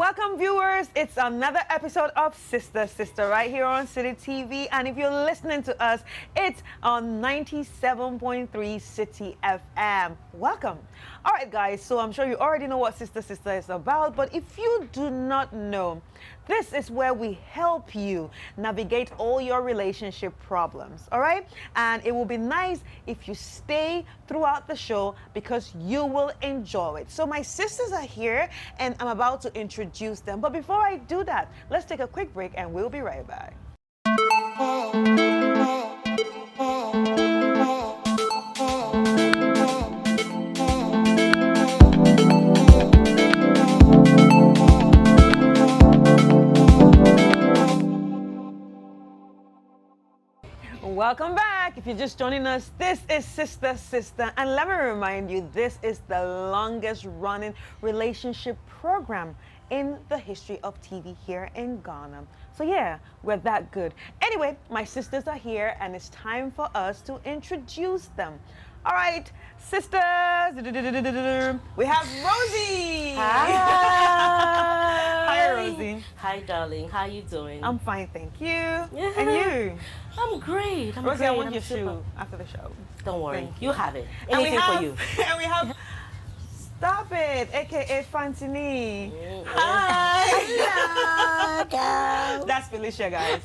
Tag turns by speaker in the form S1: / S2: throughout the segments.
S1: Welcome, viewers. It's another episode of Sister Sister right here on City TV. And if you're listening to us, it's on 97.3 City FM. Welcome. All right, guys. So I'm sure you already know what Sister Sister is about. But if you do not know, this is where we help you navigate all your relationship problems. All right? And it will be nice if you stay throughout the show because you will enjoy it. So my sisters are here and I'm about to introduce them. But before I do that, let's take a quick break and we'll be right back. Welcome back. If you're just joining us, this is Sister Sister. And let me remind you, this is the longest running relationship program in the history of TV here in Ghana. So yeah, we're that good. Anyway, my sisters are here and it's time for us to introduce them. All right, sisters, we have Rosie.
S2: Hi.
S1: Hi, Rosie.
S2: Hi, darling. How you doing?
S1: I'm fine, thank you.
S2: Yeah.
S1: And you?
S2: I'm great.
S1: Rosie,
S2: great.
S1: I want
S2: I'm
S1: your
S2: super.
S1: shoe after the show.
S2: Don't worry.
S1: Thank
S2: You have it.
S1: And we
S2: Anything
S1: have,
S2: for you.
S1: And we have, stop it, aka Fantini.
S2: Mm-hmm.
S1: Hi. That's Felicia, guys.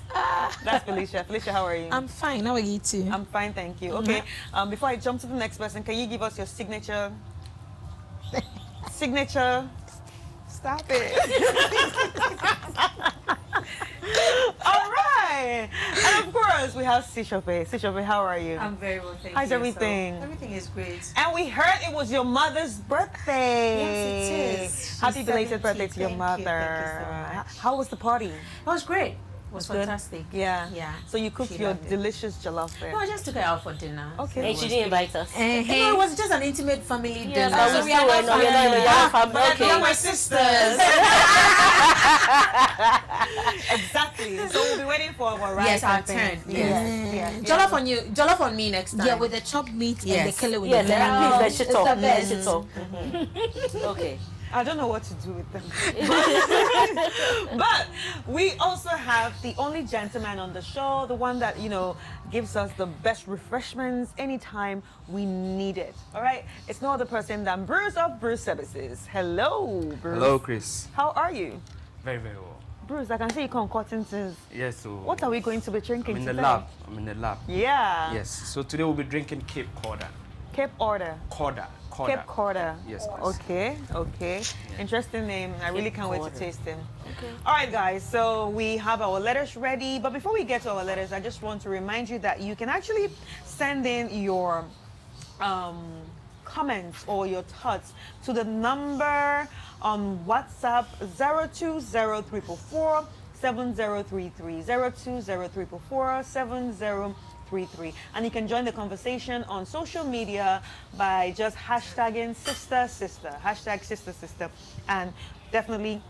S1: That's Felicia. Felicia, how are you?
S3: I'm fine. How are you too?
S1: I'm fine, thank you. Okay, before I jump to the next person, can you give us your signature? Signature. Stop it. All right. And of course, we have Sishope. Sishope, how are you?
S4: I'm very well, thank you.
S1: How's everything?
S4: So, everything is great.
S1: And we heard it was your mother's birthday.
S4: Yes, it is.
S1: Happy
S4: She's
S1: belated
S4: 70.
S1: birthday to your
S4: Thank
S1: mother.
S4: you. Thank you so much.
S1: How was the party?
S4: It was great. It was
S1: Good?
S4: fantastic.
S1: Yeah.
S4: Yeah.
S1: So you cooked
S4: She
S1: your
S4: loved it.
S1: delicious jollof there.
S4: No, I just took her out for dinner.
S1: Okay.
S2: And she didn't invite us.
S4: No, it was just an intimate family
S2: Yeah,
S4: dinner.
S2: but
S4: So
S2: we
S4: we are
S2: still
S4: not
S2: know you're not in the young family.
S4: But
S2: Okay.
S4: you're my sisters.
S1: Exactly. So we'll be waiting for our rice.
S4: Yes, our
S1: and things.
S4: turn.
S1: Yes.
S4: Yes.
S1: Yes.
S4: Jollof on you. Jollof on me next time.
S3: Yeah, with the chopped meat and
S4: Yes.
S3: the killer with
S2: Yes,
S3: the
S2: please, let's
S4: it's
S2: talk.
S4: the best.
S2: Let's talk. Okay.
S1: I don't know what to do with them. But we also have the only gentleman on the show, the one that, gives us the best refreshments anytime we need it. All right? It's no other person than Bruce of Bruce Services. Hello, Bruce.
S5: Hello, Chris.
S1: How are you?
S5: Very, very well.
S1: Bruce, I can see you concocting things.
S5: Yes, so.
S1: What are we going to be drinking
S5: I'm in the
S1: today?
S5: lab. I'm in the lab.
S1: Yeah.
S5: Yes. So today we'll be drinking Cape Corda.
S1: Cape Order.
S5: Corda.
S1: Cape Corda.
S5: Yes, please.
S1: Okay. Interesting name. I really can't wait
S2: Corda.
S1: to taste them. Okay. All right, guys. So we have our letters ready. But before we get to our letters, I just want to remind you that you can actually send in your comments or your thoughts to the number on WhatsApp 020344 7033 020344 7033. And you can join the conversation on social media by just hashtagging Sister Sister, hashtag Sister Sister, and definitely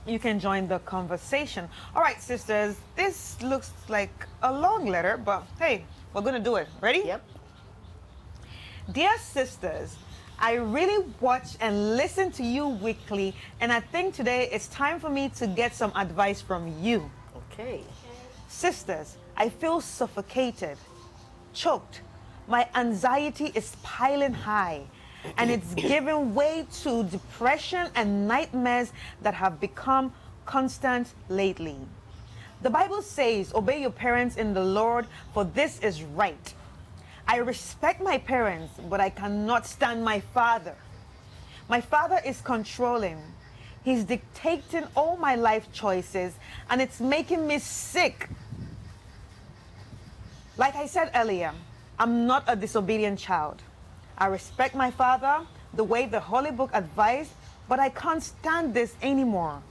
S1: you can join the conversation. All right, sisters, this looks like a long letter, but hey, we're gonna do it. Ready?
S2: Yep.
S1: Dear sisters, I really watch and listen to you weekly, and I think today it's time for me to get some advice from you.
S2: Okay.
S1: Sisters, I feel suffocated, choked. My anxiety is piling high, and it's giving way to depression and nightmares that have become constant lately. The Bible says, obey your parents in the Lord, for this is right. I respect my parents, but I cannot stand my father. My father is controlling. He's dictating all my life choices, and it's making me sick. Like I said earlier, I'm not a disobedient child. I respect my father the way the Holy Book advised, but I can't stand this anymore.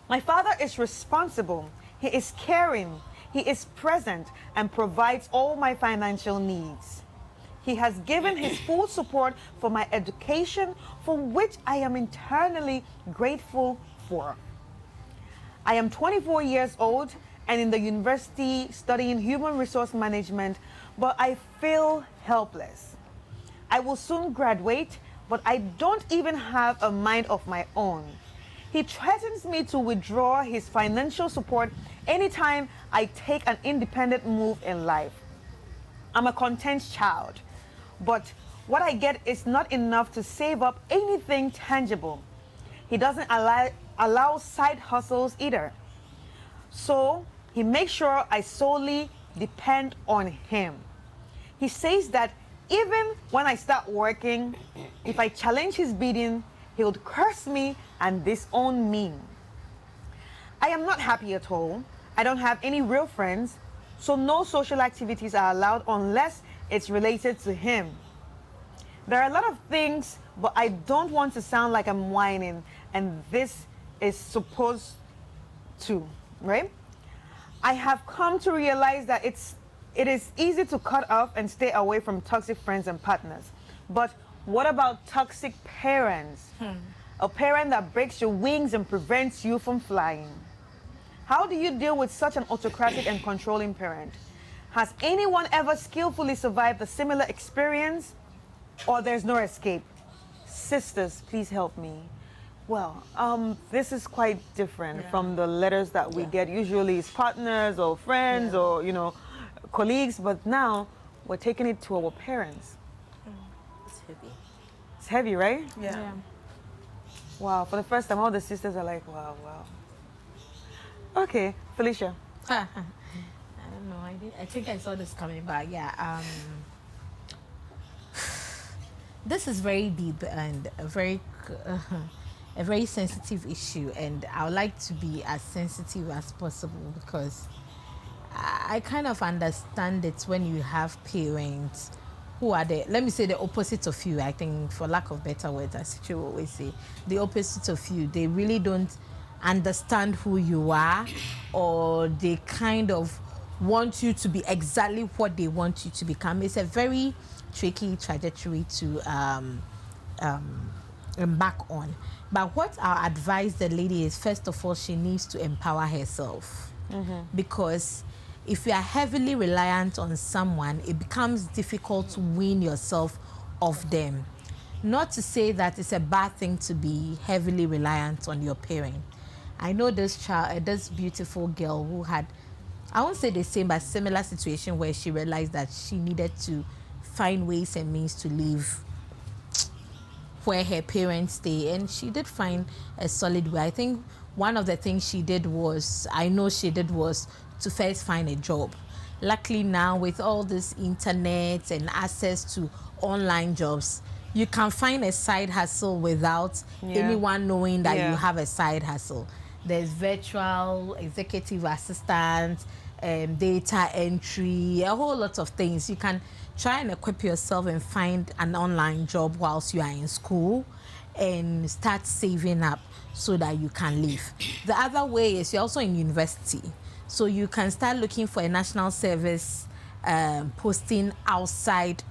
S1: My father is responsible. He is caring. He is present and provides all my financial needs. He has given his full support for my education, for which I am internally grateful for. I am 24 years old and in the university studying human resource management, but I feel helpless. I will soon graduate, but I don't even have a mind of my own. He threatens me to withdraw his financial support anytime I take an independent move in life. I'm a content child, but what I get is not enough to save up anything tangible. He doesn't allow side hustles either. So he makes sure I solely depend on him. He says that even when I start working, if I challenge his bidding, he would curse me and disown me. I am not happy at all. I don't have any real friends, so no social activities are allowed unless it's related to him. There are a lot of things, but I don't want to sound like I'm whining, and this is supposed to, right? I have come to realize that it is easy to cut off and stay away from toxic friends and partners. But what about toxic parents? A parent that breaks your wings and prevents you from flying. How do you deal with such an autocratic and controlling parent? Has anyone ever skillfully survived a similar experience? Or there's no escape? Sisters, please help me. Well, this is quite different from the letters that we get. Usually it's partners or friends or, colleagues, but now we're taking it to our parents.
S2: It's heavy.
S1: It's heavy, right?
S3: Yeah.
S1: Wow, for the first time, all the sisters are like, wow. Okay, Felicia.
S3: I don't know. I think I saw this coming, but yeah. This is very deep and a very sensitive issue, and I would like to be as sensitive as possible because I kind of understand it when you have parents who are let me say the opposite of you. I think, for lack of better words, as you always say, the opposite of you. They really don't understand who you are, or they kind of want you to be exactly what they want you to become. It's a very tricky trajectory to embark on. But what I'll advise the lady is, first of all, she needs to empower herself. Because if you are heavily reliant on someone, it becomes difficult to wean yourself off them. Not to say that it's a bad thing to be heavily reliant on your parent. I know this beautiful girl who had, I won't say the same, but similar situation where she realized that she needed to find ways and means to live where her parents stay, and she did find a solid way. I think one of the things she did was to first find a job. Luckily now, with all this internet and access to online jobs, you can find a side hustle without anyone knowing that you have a side hustle. There's virtual executive assistant, data entry, a whole lot of things. You can try and equip yourself and find an online job whilst you are in school and start saving up so that you can live. The other way is you're also in university. So you can start looking for a national service posting outside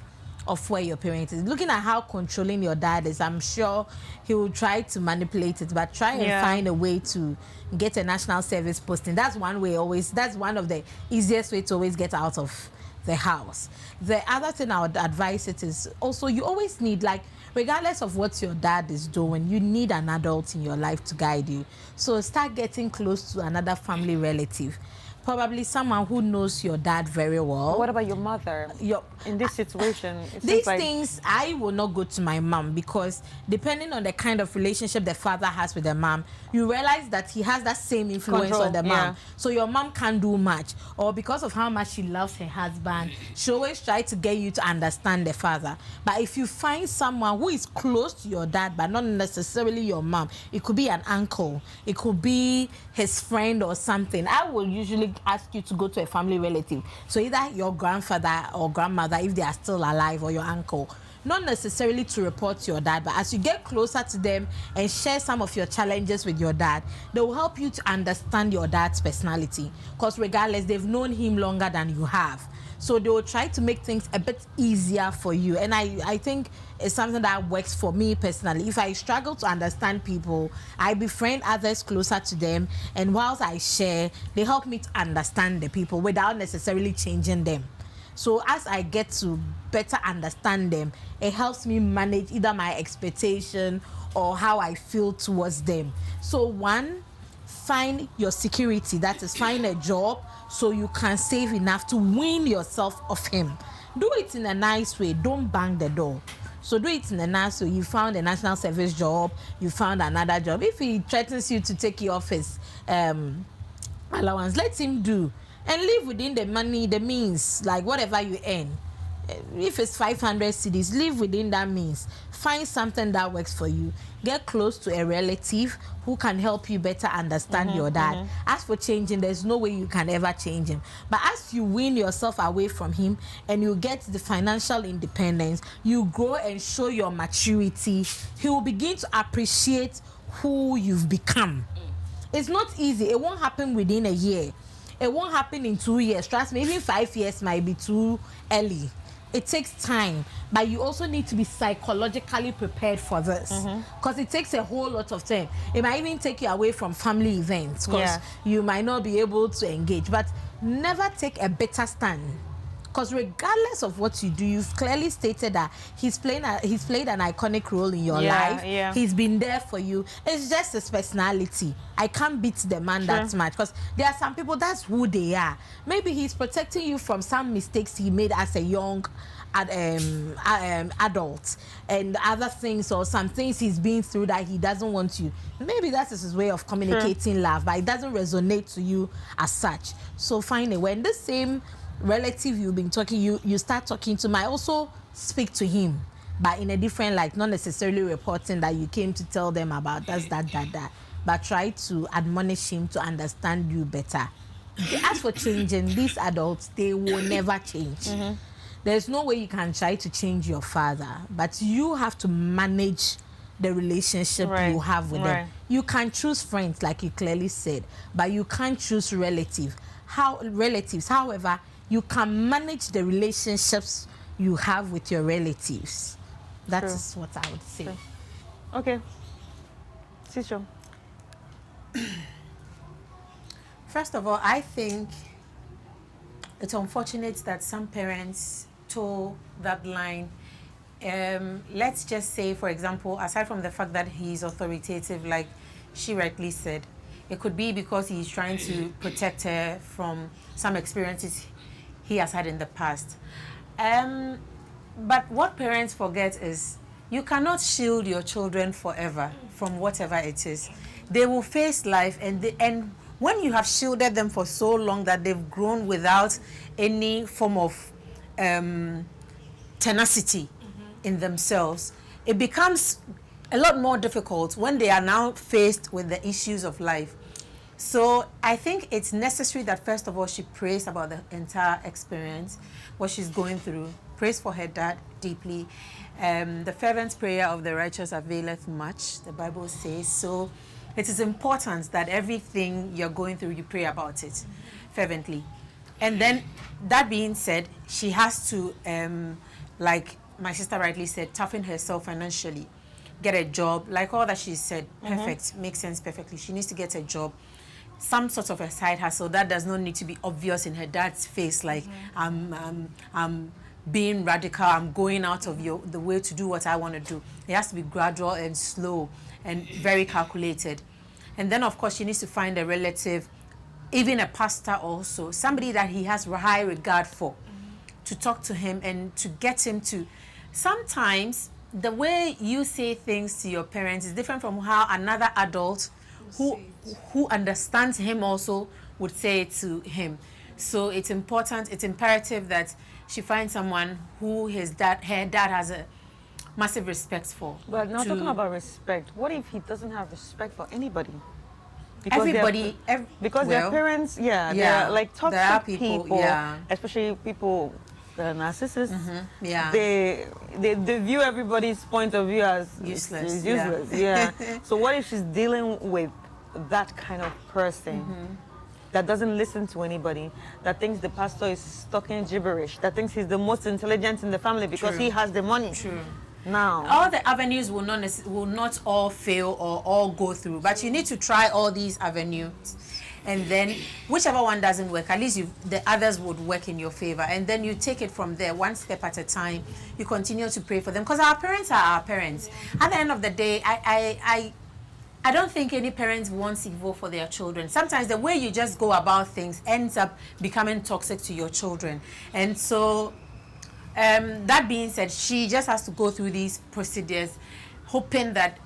S3: of where your parent is. Looking at how controlling your dad is, I'm sure he will try to manipulate it, but try and find a way to get a national service posting. That's one way that's one of the easiest way to always get out of the house. The other thing I would advise it is also, you always need, like, regardless of what your dad is doing, you need an adult in your life to guide you. So start getting close to another family relative. Probably someone who knows your dad very well.
S1: What about your mother? In this situation, it
S3: These
S1: seems like
S3: things, I will not go to my mom, because depending on the kind of relationship the father has with the mom, you realize that he has that same influence on the mom. So your mom can't do much, or because of how much she loves her husband, she always tries to get you to understand the father. But if you find someone who is close to your dad, but not necessarily your mom, it could be an uncle, it could be his friend or something, I will usually ask you to go to a family relative. So either your grandfather or grandmother, if they are still alive, or your uncle. Not necessarily to report to your dad, but as you get closer to them and share some of your challenges with your dad, they will help you to understand your dad's personality. Because regardless, they've known him longer than you have. So they will try to make things a bit easier for you. And I think it's something that works for me personally. If I struggle to understand people, I befriend others closer to them. And whilst I share, they help me to understand the people without necessarily changing them. So as I get to better understand them, it helps me manage either my expectation or how I feel towards them. So one, find your security, that is, find a job so you can save enough to wean yourself off him. Do it in a nice way, don't bang the door. So do it in a nice way. You found a national service job, you found another job. If he threatens you to take you off his allowance, let him do, and live within the money, the means, like whatever you earn. If it's 500 cedis, live within that means. Find something that works for you. Get close to a relative who can help you better understand your dad. As for changing, there's no way you can ever change him. But as you wean yourself away from him and you get the financial independence, you grow and show your maturity, he will begin to appreciate who you've become. It's not easy. It won't happen within a year. It won't happen in 2 years. Trust me, even 5 years might be too early. It takes time, but you also need to be psychologically prepared for this, because it takes a whole lot of time. It might even take you away from family events, because you might not be able to engage. But never take a bitter stand, because regardless of what you do, you've clearly stated that he's played an iconic role in your life. He's been there for you. It's just his personality. I can't beat the man that much, because there are some people, that's who they are. Maybe he's protecting you from some mistakes he made as a young adult and other things, or some things he's been through that he doesn't want you. Maybe that is his way of communicating love, but it doesn't resonate to you as such. So find a way. And the same relative you've been talking, you start talking to might also speak to him, but in a different light, not necessarily reporting that you came to tell them about that, but try to admonish him to understand you better. As for changing, these adults, they will never change. There's no way you can try to change your father, but you have to manage the relationship you have with them. You can choose friends, like you clearly said, but you can't choose relatives. However, you can manage the relationships you have with your relatives. That is what I would say.
S1: Okay. Sister.
S4: First of all, I think it's unfortunate that some parents toe that line. Let's just say, for example, aside from the fact that he's authoritative, like she rightly said, it could be because he's trying to protect her from some experiences he has had in the past. But what parents forget is you cannot shield your children forever from whatever it is. They will face life, and when you have shielded them for so long that they've grown without any form of tenacity in themselves, it becomes a lot more difficult when they are now faced with the issues of life. So I think it's necessary that first of all she prays about the entire experience, what she's going through, prays for her dad deeply. The fervent prayer of the righteous availeth much, the Bible says. So it is important that everything you're going through, you pray about it fervently. And then, that being said, she has to, like my sister rightly said, toughen herself financially, get a job, like all that she said, perfect, makes sense perfectly. She needs to get a job, some sort of a side hustle that does not need to be obvious in her dad's face, like I'm being radical, I'm going out of the way to do what I want to do. It has to be gradual and slow and very calculated. And then, of course, she needs to find a relative, even a pastor also, somebody that he has high regard for, to talk to him and to get him to... Sometimes the way you say things to your parents is different from how another adult who understands him also would say it to him. So it's important, it's imperative that she finds someone who her dad has a massive respect for.
S1: But not talking about respect. What if he doesn't have respect for anybody?
S4: Because
S1: their parents, they're like toxic people, especially people that are narcissists. They view everybody's point of view as useless. So what if she's dealing with that kind of person that doesn't listen to anybody, that thinks the pastor is talking gibberish, that thinks he's the most intelligent in the family because he has the money? Now,
S4: all the avenues will not all fail or all go through, but you need to try all these avenues and then whichever one doesn't work, at least the others would work in your favor, and then you take it from there, one step at a time. You continue to pray for them, because our parents are our parents. At the end of the day, I don't think any parents wants evil for their children. Sometimes the way you just go about things ends up becoming toxic to your children. And so, that being said, she just has to go through these procedures, hoping that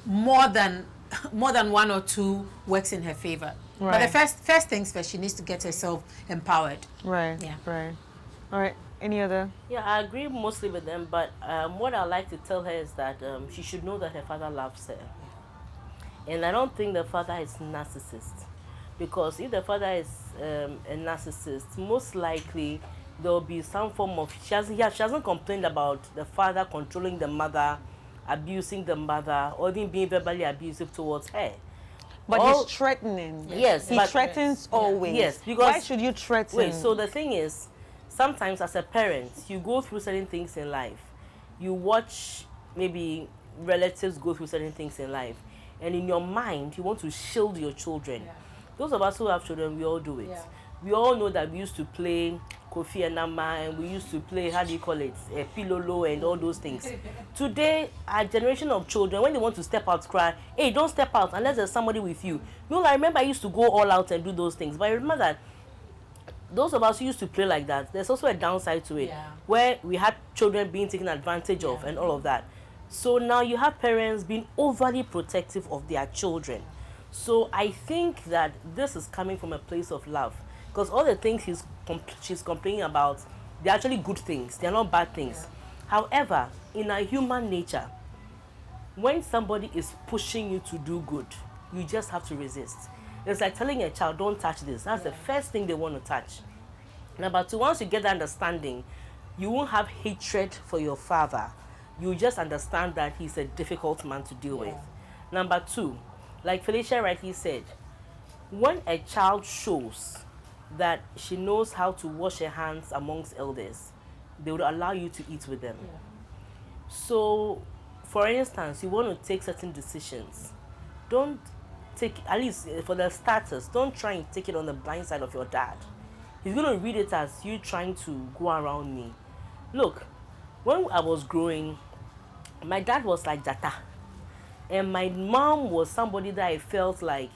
S4: more than one or two works in her favor.
S1: Right.
S4: But the first things first, she needs to get herself empowered.
S1: Right.
S4: Yeah.
S1: Right. All right. Any other?
S2: Yeah, I agree mostly with them, but what I like to tell her is that she should know that her father loves her. And I don't think the father is narcissist, because if the father is a narcissist, most likely there will be some form of, she hasn't complained about the father controlling the mother, abusing the mother, or even being verbally abusive towards her.
S1: But he's threatening.
S2: Yes,
S1: he threatens always.
S2: Yes, because
S1: why should you threaten?
S2: Wait, so the thing is, sometimes as a parent, you go through certain things in life. You watch maybe relatives go through certain things in life, and in your mind, you want to shield your children. Yeah. Those of us who have children, we all do it. Yeah. We all know that we used to play Kofi and Nama, and we used to play, how do you call it, Pilolo and all those things. Today, our generation of children, when they want to step out, cry, hey, don't step out unless there's somebody with you. No, I remember I used to go all out and do those things, but I remember that those of us who used to play like that, there's also a downside to it, where we had children being taken advantage of and all of that. So now you have parents being overly protective of their children. So I think that this is coming from a place of love, because all the things she's complaining about, they're actually good things. They're not bad things. However, in our human nature, when somebody is pushing you to do good, you just have to resist. It's like telling a child, don't touch this. That's the first thing they want to touch. Number two, once you get that understanding, you won't have hatred for your father. You just understand that he's a difficult man to deal with. Number two, like Felicia rightly said, when a child shows that she knows how to wash her hands amongst elders, they would allow you to eat with them. So, for instance, you want to take certain decisions. Don't take, at least for the starters, don't try and take it on the blind side of your dad. He's going to read it as you trying to go around me. Look, when I was growing, my dad was like Jata, and my mom was somebody that I felt like,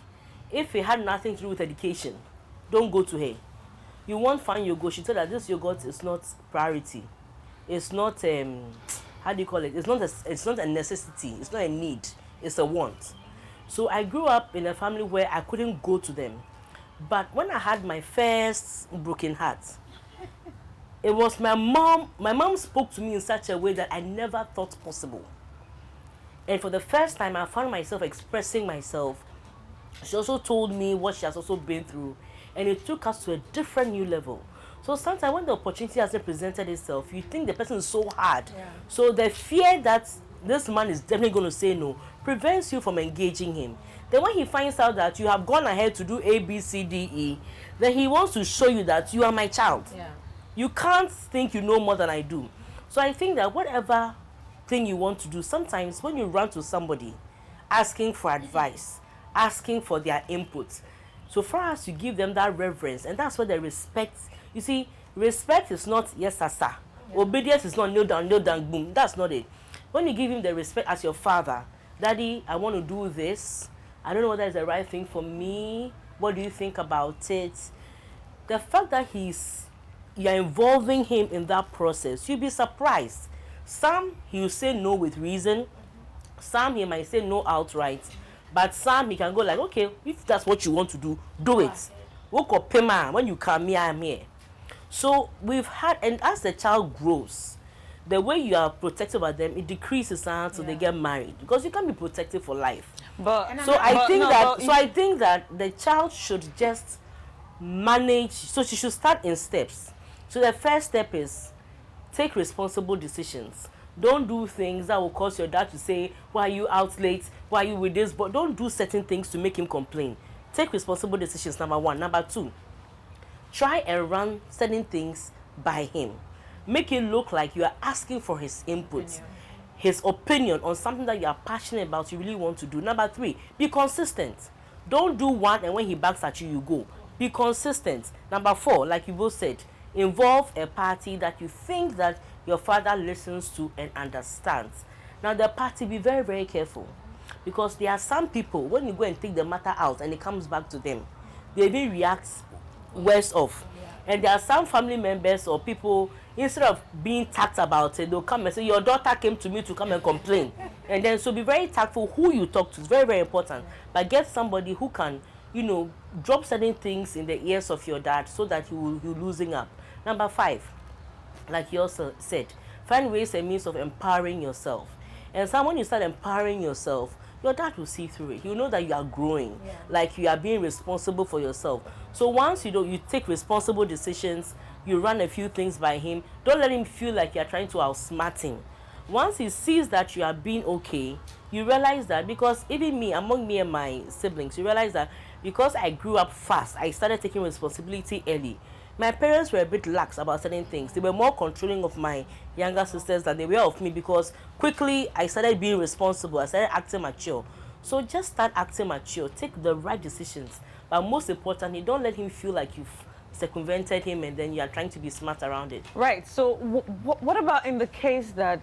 S2: if it had nothing to do with education, don't go to her. You want fine yogurt, she told that this yogurt is not priority. It's not how do you call it? It's not a necessity. It's not a need. It's a want. So I grew up in a family where I couldn't go to them. But when I had my first broken heart, it was my mom. My mom spoke to me in such a way that I never thought possible. And for the first time, I found myself expressing myself. She also told me what she has also been through. And it took us to a different new level. So sometimes when the opportunity hasn't presented itself, you think the person is so hard. So the fear that this man is definitely going to say no prevents you from engaging him. Then when he finds out that you have gone ahead to do A, B, C, D, E, then he wants to show you that you are my child. You can't think you know more than I do. So I think that whatever thing you want to do, sometimes when you run to somebody asking for advice, asking for their input, so far as you give them that reverence, and that's where the respect, you see, respect is not yes, sir. Obedience is not kneel down, boom. That's not it. When you give him the respect as your father, Daddy, I want to do this. I don't know whether it's the right thing for me. What do you think about it? The fact that you're involving him in that process, you'll be surprised. Some he'll say no with reason. Some he might say no outright. But some he can go like, okay, if that's what you want to do, do it. When you come here, I'm here. So we've had, and as the child grows, the way you are protective of them, it decreases until they get married, because you can't be protective for life. I think that the child should just manage. So she should start in steps. So the first step is take responsible decisions. Don't do things that will cause your dad to say, why are you out late? Why are you with this? But don't do certain things to make him complain. Take responsible decisions, number one. Number two, try and run certain things by him. Make it look like you are asking for his input, his opinion on something that you are passionate about, you really want to do. Number three, be consistent. Don't do one and when he backs at you, you go. Be consistent. Number 4, like you both said, involve a party that you think that your father listens to and understands. Now the party, be very, very careful, because there are some people, when you go and take the matter out and it comes back to them, they even react worse off. And there are some family members or people, instead of being tact about it, they'll come and say, your daughter came to me to come and complain. And then, so be very tactful who you talk to. It's very, very important. But get somebody who can, you know, drop certain things in the ears of your dad so that you're losing up. Number 5, like you also said, find ways and means of empowering yourself. And so when you start empowering yourself, your dad will see through it. You know that you are growing, like you are being responsible for yourself. So once you take responsible decisions, you run a few things by him, don't let him feel like you are trying to outsmart him. Once he sees that you are being okay, you realize that, because even me, among me and my siblings, you realize that because I grew up fast, I started taking responsibility early. My parents were a bit lax about certain things. They were more controlling of my younger sisters than they were of me, because quickly I started being responsible. I started acting mature. So just start acting mature. Take the right decisions. But most importantly, don't let him feel like you've circumvented him and then you are trying to be smart around it.
S1: Right. So what about in the case that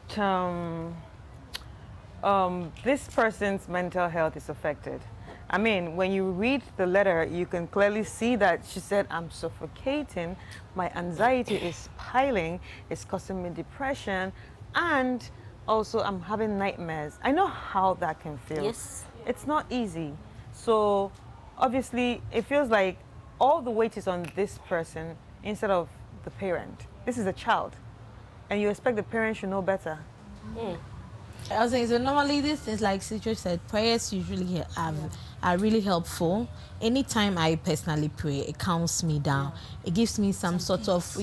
S1: this person's mental health is affected? I mean, when you read the letter, you can clearly see that she said, I'm suffocating, my anxiety is piling, it's causing me depression, and also I'm having nightmares. I know how that can feel.
S2: Yes.
S1: It's not easy. So obviously, it feels like all the weight is on this person instead of the parent. This is a child, and you expect the parent should know better.
S3: I was saying, so normally these things, like Citrus said, prayers usually are really helpful. Anytime I personally pray, it calms me down. It gives me some sort of,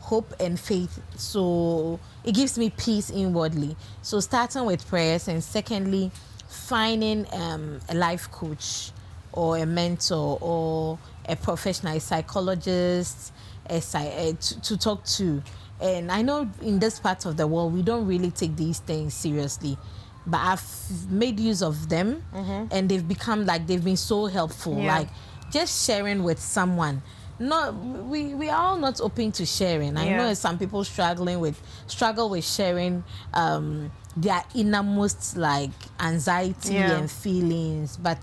S3: hope and faith. So it gives me peace inwardly. So starting with prayers, and secondly, finding a life coach or a mentor or a professional, a psychologist, to talk to. And I know in this part of the world, we don't really take these things seriously, but I've made use of them, and they've been so helpful.
S1: Yeah.
S3: Like just sharing with someone. No, we are all not open to sharing. I know some people struggle with sharing their innermost, like, anxiety and feelings, but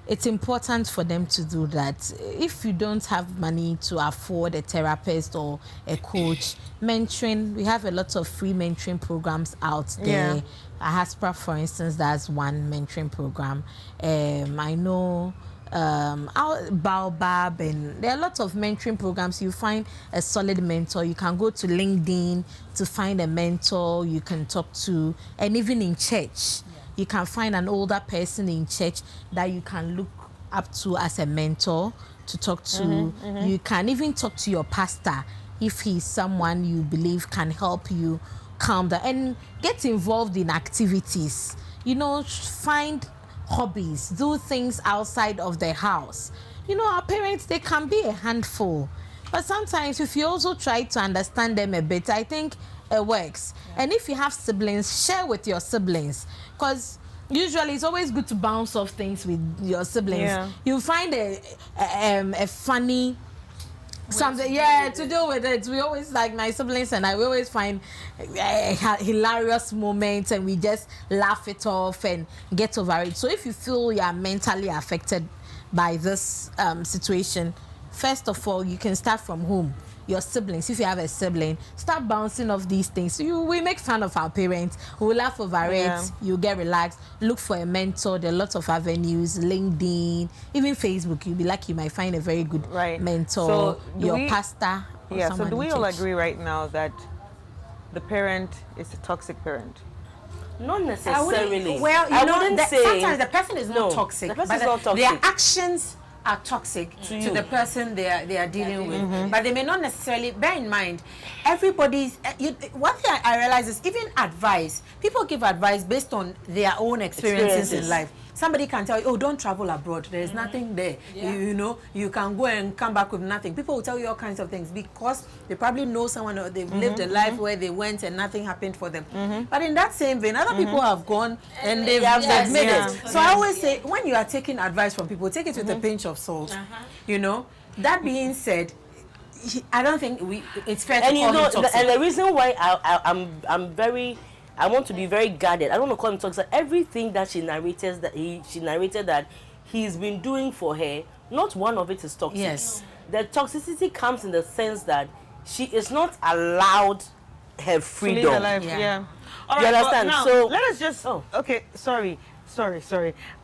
S3: it's important for them to do that. If you don't have money to afford a therapist or a coach, mentoring, we have a lot of free mentoring programs out there. AHASPRA, for instance, that's one mentoring program. I know Baobab, and there are lots of mentoring programs. You find a solid mentor. You can go to LinkedIn to find a mentor you can talk to, and even in church. You can find an older person in church that you can look up to as a mentor to talk to. You can even talk to your pastor if he's someone you believe can help you calm down, and get involved in activities. You know, find hobbies, do things outside of the house. You know, our parents, they can be a handful, but sometimes if you also try to understand them a bit, I think it works. And if you have siblings, share with your siblings, because usually it's always good to bounce off things with your siblings. You find a funny something to deal with it. We always, like my siblings and I, we always find hilarious moments, and we just laugh it off and get over it. So if you feel you are mentally affected by this situation, first of all, you can start from home. Your siblings, if you have a sibling, start bouncing off these things. We make fun of our parents, we laugh over it, you get relaxed. Look for a mentor. There are lots of avenues, LinkedIn, even Facebook. You'll be lucky, you might find a very good mentor. So your pastor.
S1: So do we all agree right now that the parent is a toxic parent?
S2: Not necessarily.
S4: Well,
S2: I wouldn't say
S4: sometimes the person is not toxic,
S2: the person is not toxic.
S4: Their actions are toxic to the person they are dealing with, but they may not necessarily. Bear in mind, everybody's. One thing I realize is, even advice, people give advice based on their own experiences in life. Somebody can tell you, oh, don't travel abroad. There's nothing there. You know, you can go and come back with nothing. People will tell you all kinds of things because they probably know someone or they've lived a life where they went and nothing happened for them. But in that same vein, other people have gone and they've made it. So I always say, when you are taking advice from people, take it with a pinch of salt. You know, that being said, I don't think it's fair to call him toxic.
S2: And the reason why I want to be very guarded. I don't want to call him toxic. Everything that she narrated that he's been doing for her, not one of it is toxic.
S4: Yes.
S2: The toxicity comes in the sense that she is not allowed her freedom.
S1: To live her life. Yeah. All
S2: You
S1: right,
S2: understand?
S1: Now,
S2: So
S1: let us just. Okay. Sorry.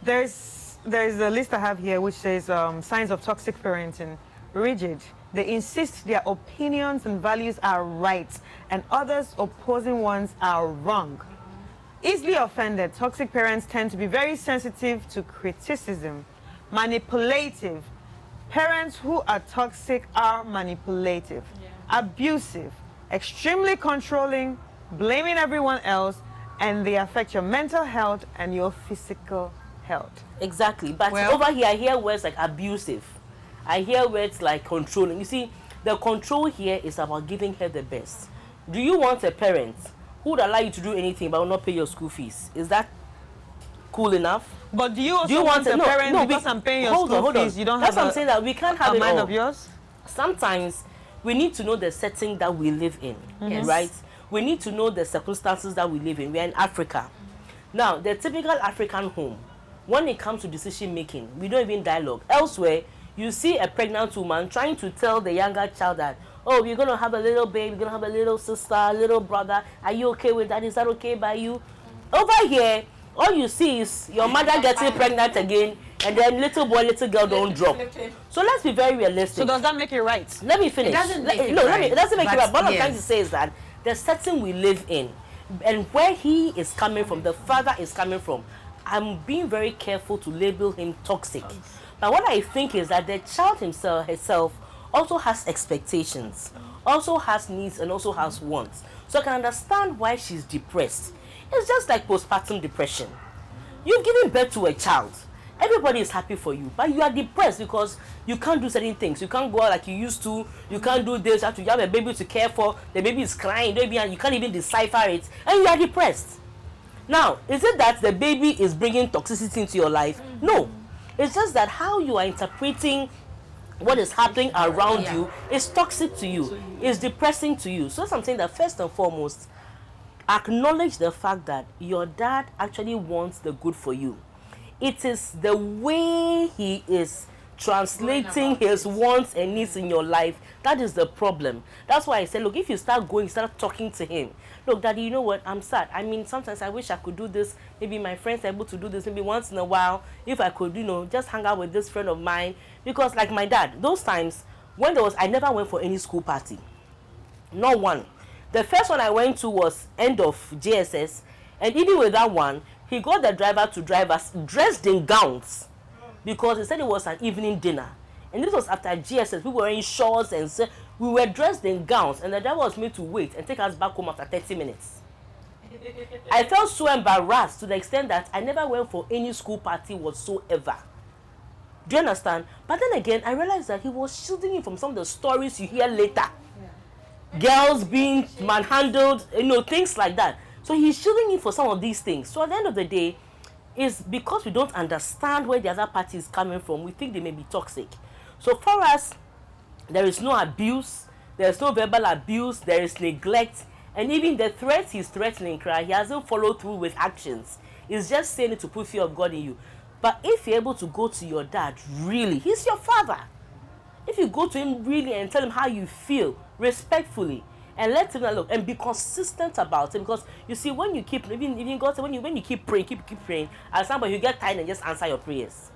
S1: There's a list I have here which says signs of toxic parenting. Rigid. They insist their opinions and values are right, and others' opposing ones are wrong. Easily offended, toxic parents tend to be very sensitive to criticism. Manipulative. Parents who are toxic are manipulative. Abusive. Extremely controlling, blaming everyone else, and they affect your mental health and your physical health.
S2: Exactly. But
S4: Well,
S2: over here, I hear words like abusive. I hear words like controlling. You see, the control here is about giving her the best. Do you want a parent who would allow you to do anything but will not pay your school fees? Is that cool enough?
S1: But do you also want a parent because I'm paying your school fees, you don't
S2: That's
S1: have
S2: what I'm saying, that we can't have
S1: a
S2: it
S1: mind
S2: all.
S1: of yours?
S2: Sometimes we need to know the setting that we live in, right? We need to know the circumstances that we live in. We are in Africa. Now, the typical African home, when it comes to decision making, we don't even dialogue. Elsewhere, you see a pregnant woman trying to tell the younger child that, oh, you're going to have a little baby, you're going to have a little sister, a little brother. Are you okay with that? Is that okay by you? Over here, all you see is your mother getting pregnant again, and then little boy, little girl don't drop. So let's be very realistic.
S1: So does that make it right?
S2: Let me finish.
S4: It doesn't make it
S2: no,
S4: right,
S2: it doesn't make it
S4: but
S2: right. What I'm
S4: yes.
S2: trying to say is that the setting we live in and where he is coming from, the father is coming from, I'm being very careful to label him toxic. But what I think is that the child herself also has expectations, also has needs, and also has wants. So I can understand why she's depressed. It's just like postpartum depression. You've given birth to a child. Everybody is happy for you, but you are depressed because you can't do certain things. You can't go out like you used to. You can't do this. You have a baby to care for. The baby is crying. You can't even decipher it, and you are depressed. Now, is it that the baby is bringing toxicity into your life? No. It's just that how you are interpreting what is happening around you is toxic to you. It's depressing to you. So I'm saying that first and foremost, acknowledge the fact that your dad actually wants the good for you. It is the way he is translating his wants and needs in your life that is the problem. That's why I said, look, if you start talking to him, look, daddy, you know what, I'm sad. I mean, sometimes I wish I could do this. Maybe my friends are able to do this maybe once in a while. If I could, just hang out with this friend of mine. Because like my dad, those times when I never went for any school party. Not one. The first one I went to was end of JSS, and even with that one, he got the driver to drive us dressed in gowns because he said it was an evening dinner. And this was after GSS. We were wearing shorts and we were dressed in gowns, and the driver was made to wait and take us back home after 30 minutes. I felt so embarrassed to the extent that I never went for any school party whatsoever. Do you understand? But then again, I realized that he was shielding me from some of the stories you hear later. Girls being manhandled, things like that. So he's shielding me for some of these things. So at the end of the day, it's because we don't understand where the other party is coming from. We think they may be toxic. So for us, there is no abuse, there is no verbal abuse, there is neglect, and even the threats he's threatening, he hasn't followed through with actions. He's just saying it to put fear of God in you. But if you're able to go to your dad, really, he's your father. If you go to him really and tell him how you feel, respectfully, and let him know, look, and be consistent about it, because you see, when you keep, even God said, when you keep praying, keep praying, at some point you get tired and just answer your prayers.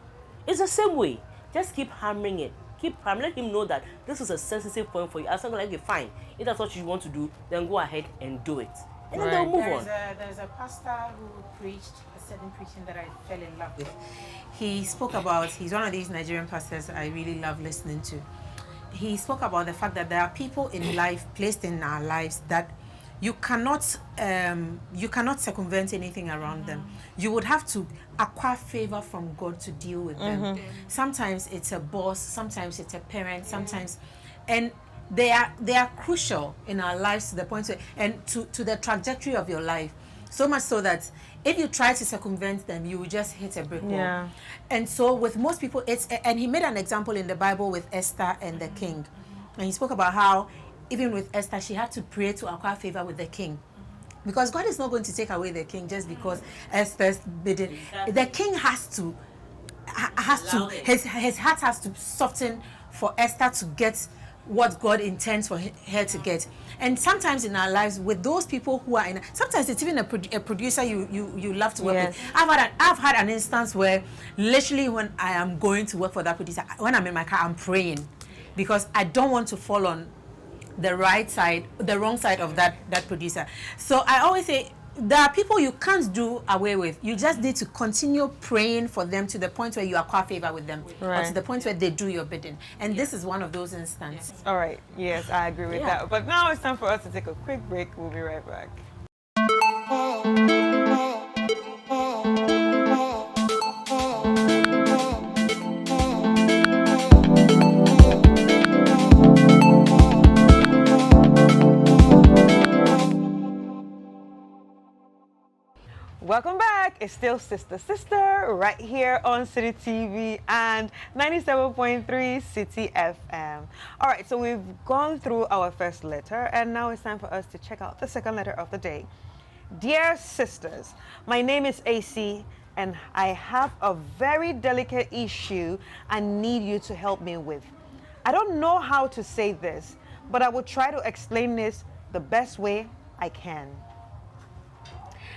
S2: It's the same way. Just keep hammering it. Keep hammering. Let him know that this is a sensitive point for you. As long as okay, fine. If that's what you want to do, then go ahead and do it, and then they'll move on.
S4: There's a pastor who preached a certain preaching that I fell in love with. He spoke about, he's one of these Nigerian pastors I really love listening to. He spoke about the fact that there are people in life, placed in our lives, that you cannot circumvent anything around them. You would have to acquire favor from God to deal with them. Sometimes it's a boss, sometimes it's a parent, sometimes, and they are crucial in our lives to the point where, and to the trajectory of your life. So much so that if you try to circumvent them, you will just hit a brick wall.
S1: Yeah.
S4: And so with most people, and he made an example in the Bible with Esther and the king. And he spoke about how even with Esther, she had to pray to acquire favor with the king. Because God is not going to take away the king just because Esther's bidding. The king has to, his heart has to soften for Esther to get what God intends for her to get. And sometimes in our lives, with those people who are in, sometimes it's even a producer you love to work with. I've had an instance where literally when I am going to work for that producer, when I'm in my car, I'm praying because I don't want to fall on the wrong side of that producer. So I always say, there are people you can't do away with. You just need to continue praying for them to the point where you acquire favor with them, or to the point where they do your bidding. And this is one of those instances.
S1: All right. Yes, I agree with that. But now it's time for us to take a quick break. We'll be right back. Welcome back. It's still Sister right here on City TV and 97.3 City FM. All right, so we've gone through our first letter and now it's time for us to check out the second letter of the day. Dear sisters, my name is AC and I have a very delicate issue I need you to help me with. I don't know how to say this, but I will try to explain this the best way I can.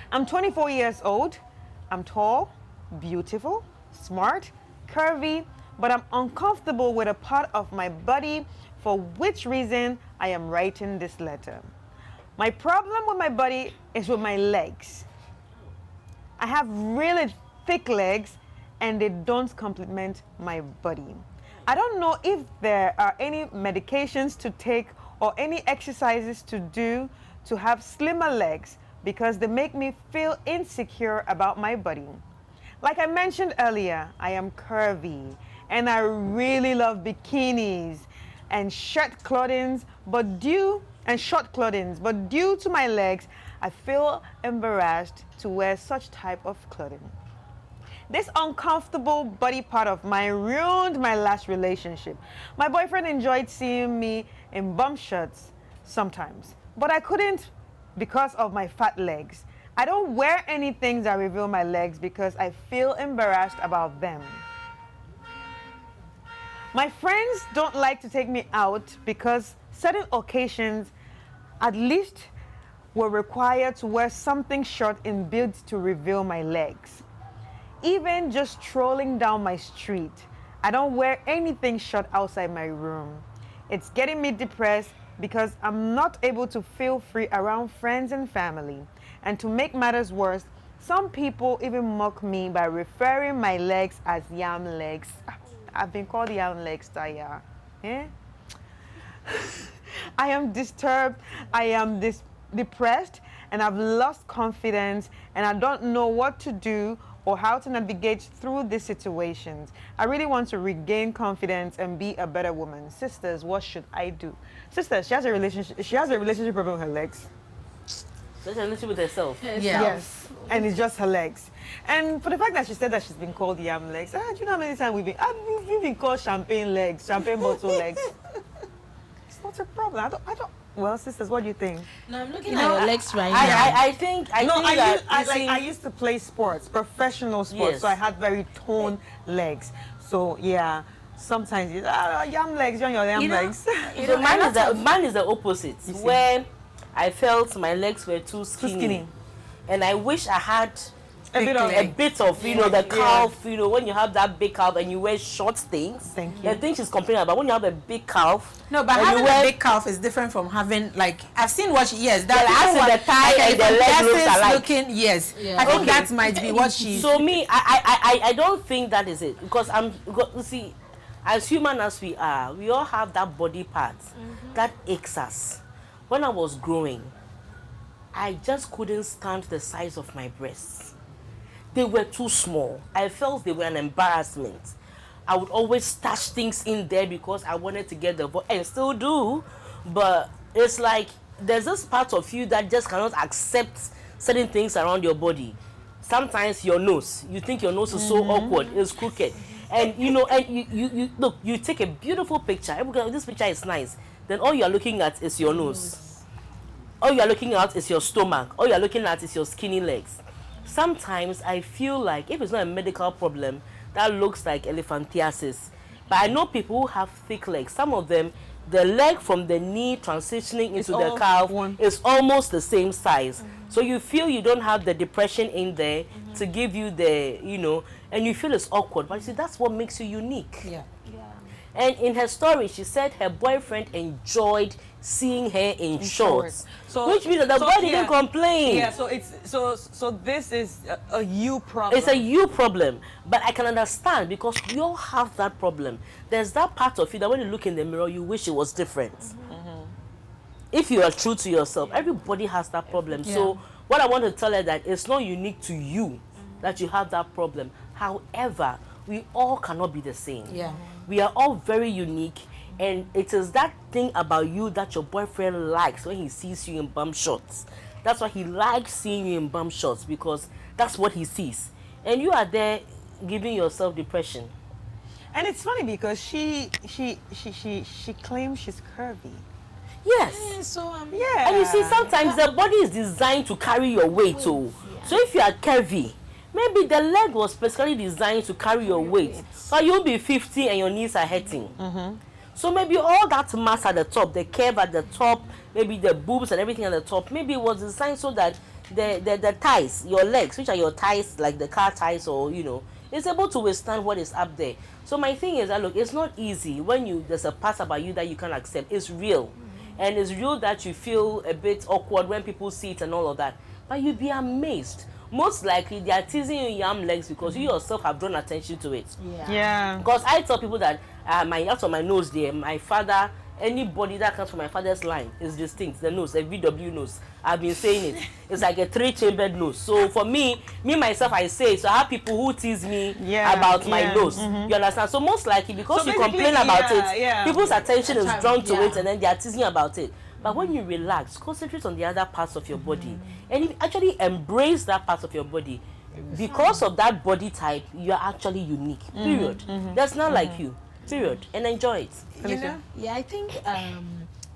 S1: I'm 24 years old. I'm tall, beautiful, smart, curvy, but I'm uncomfortable with a part of my body, for which reason I am writing this letter. My problem with my body is with my legs. I have really thick legs and they don't complement my body. I don't know if there are any medications to take or any exercises to do to have slimmer legs, because they make me feel insecure about my body. Like I mentioned earlier, I am curvy and I really love bikinis and short clothing, but due to my legs, I feel embarrassed to wear such type of clothing. This uncomfortable body part of mine ruined my last relationship. My boyfriend enjoyed seeing me in bum shirts sometimes, but I couldn't because of my fat legs. I don't wear anything that reveal my legs because I feel embarrassed about them. My friends don't like to take me out because certain occasions at least were required to wear something short in build to reveal my legs. Even just strolling down my street, I don't wear anything short outside my room. It's getting me depressed because I'm not able to feel free around friends and family. And to make matters worse, some people even mock me by referring my legs as yam legs. I've been called yam legs, Taya. Eh? I am disturbed, I am depressed, and I've lost confidence, and I don't know what to do or how to navigate through these situations. I really want to regain confidence and be a better woman. Sisters, what should I do? Sister, she has a relationship problem with her legs.
S2: So she has a relationship with herself.
S1: Yes. And it's just her legs. And for the fact that she said that she's been called yam legs, do you know how many times we've been called champagne legs, champagne bottle legs? It's not a problem. I don't. Well, sisters, what do you think?
S3: No, I'm looking at your legs right now.
S1: I used to play sports, professional sports,
S2: Yes.
S1: so I had very toned legs. So yeah, sometimes you yam legs, you're on your yam legs.
S2: So mine is the opposite, where I felt my legs were too skinny. And I wish I had a bit of the calf, when you have that big calf and you wear short things.
S1: Thank you.
S2: The thing she's complaining about, when you have a big calf.
S4: No, but having a big calf is different from having, like, I've seen what she, yes, that
S2: the thigh and the leg looks alike.
S4: Looking, yes.
S3: Yeah.
S4: I think that might be what she's.
S2: So me, I don't think that is it, because you see, as human as we are, we all have that body part that aches us. When I was growing, I just couldn't stand the size of my breasts. They were too small. I felt they were an embarrassment. I would always stash things in there because I wanted to get the and still do, but it's like there's this part of you that just cannot accept certain things around your body. Sometimes your nose, you think your nose is so awkward, it's crooked, and you look, you take a beautiful picture. Everybody, this picture is nice. Then all you are looking at is your nose. All you are looking at is your stomach. All you are looking at is your skinny legs. Sometimes I feel like if it's not a medical problem, that looks like elephantiasis. But I know people who have thick legs. Some of them, the leg from the knee transitioning into the calf is almost the same size. So you feel you don't have the depression in there to give you the, and you feel it's awkward. But you see, that's what makes you unique.
S4: Yeah.
S2: And in her story, she said her boyfriend enjoyed seeing her in shorts. So, which means that the boy didn't complain.
S1: Yeah, so this is a you problem.
S2: It's a you problem. But I can understand because we all have that problem. There's that part of you that when you look in the mirror, you wish it was different. If you are true to yourself, everybody has that problem.
S4: Yeah.
S2: So what I want to tell her that it's not unique to you that you have that problem. However, we all cannot be the same.
S4: Yeah.
S2: We are all very unique, and it is that thing about you that your boyfriend likes when he sees you in bum shorts. That's why he likes seeing you in bum shorts, because that's what he sees. And you are there giving yourself depression.
S1: And it's funny because she claims she's curvy.
S2: Yes.
S3: So
S1: Yeah.
S2: And you see, sometimes the body is designed to carry your weight too. So if you are curvy, maybe the leg was specifically designed to carry your weight. So you'll be 50 and your knees are hurting. So maybe all that mass at the top, the curve at the top, maybe the boobs and everything at the top, maybe it was designed so that the thighs, your legs, which are your thighs, like the car thighs, or is able to withstand what is up there. So my thing is that, look, it's not easy when there's a part about you that you can't accept. It's real. And it's real that you feel a bit awkward when people see it and all of that. But you'd be amazed. Most likely they are teasing you yam legs because you yourself have drawn attention to it.
S1: Yeah.
S2: Because I tell people that out of my nose there, my father, anybody that comes from my father's line is distinct. The nose, the VW nose. I've been saying it. It's like a 3-chambered nose. So for me myself, I say it. So I have people who tease me about my nose. You understand? So most likely because you complain about it, people's attention is drawn to it, and then they are teasing about it. But when you relax, concentrate on the other parts of your body, and you actually embrace that part of your body, because of that body type, you are actually unique. Period. There's none like you. Period. And enjoy it.
S3: Yeah, I think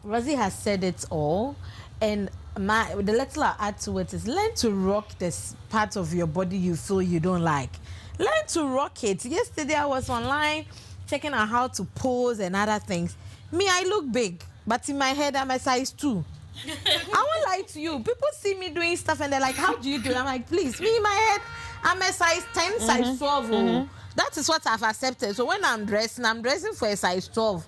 S3: Rosie has said it all, and the little I add to it is learn to rock this part of your body you feel you don't like. Learn to rock it. Yesterday I was online checking out how to pose and other things. Me, I look big, but in my head I'm a size 2. I won't lie to you. People see me doing stuff and they're like, how do you do it? I'm like, please, me in my head, I'm a size 10, size 12. That is what I've accepted. So when I'm dressing for a size 12.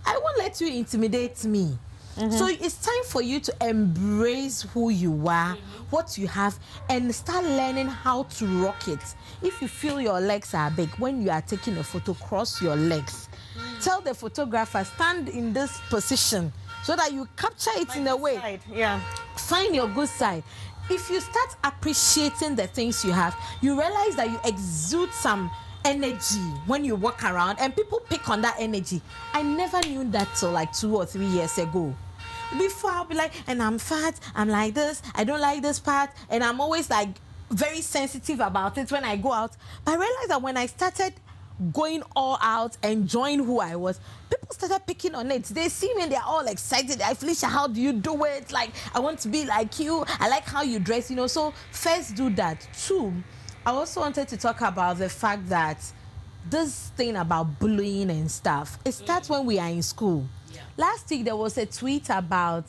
S3: I won't let you intimidate me. So it's time for you to embrace who you are, what you have, and start learning how to rock it. If you feel your legs are big, when you are taking a photo, cross your legs. Tell the photographer, stand in this position so that you capture it in a way. Find your good side. If you start appreciating the things you have, you realize that you exude some energy when you walk around, and people pick on that energy. I never knew that till like 2 or 3 years ago. Before I'll be like, and I'm fat, I'm like this, I don't like this part, and I'm always like very sensitive about it when I go out. But I realized that when I started going all out, enjoying who I was, people started picking on it. They see me and they're all excited. Felicia, how do you do it? Like, I want to be like you. I like how you dress, So first do that. 2, I also wanted to talk about the fact that this thing about bullying and stuff, it starts when we are in school. Last week, there was a tweet about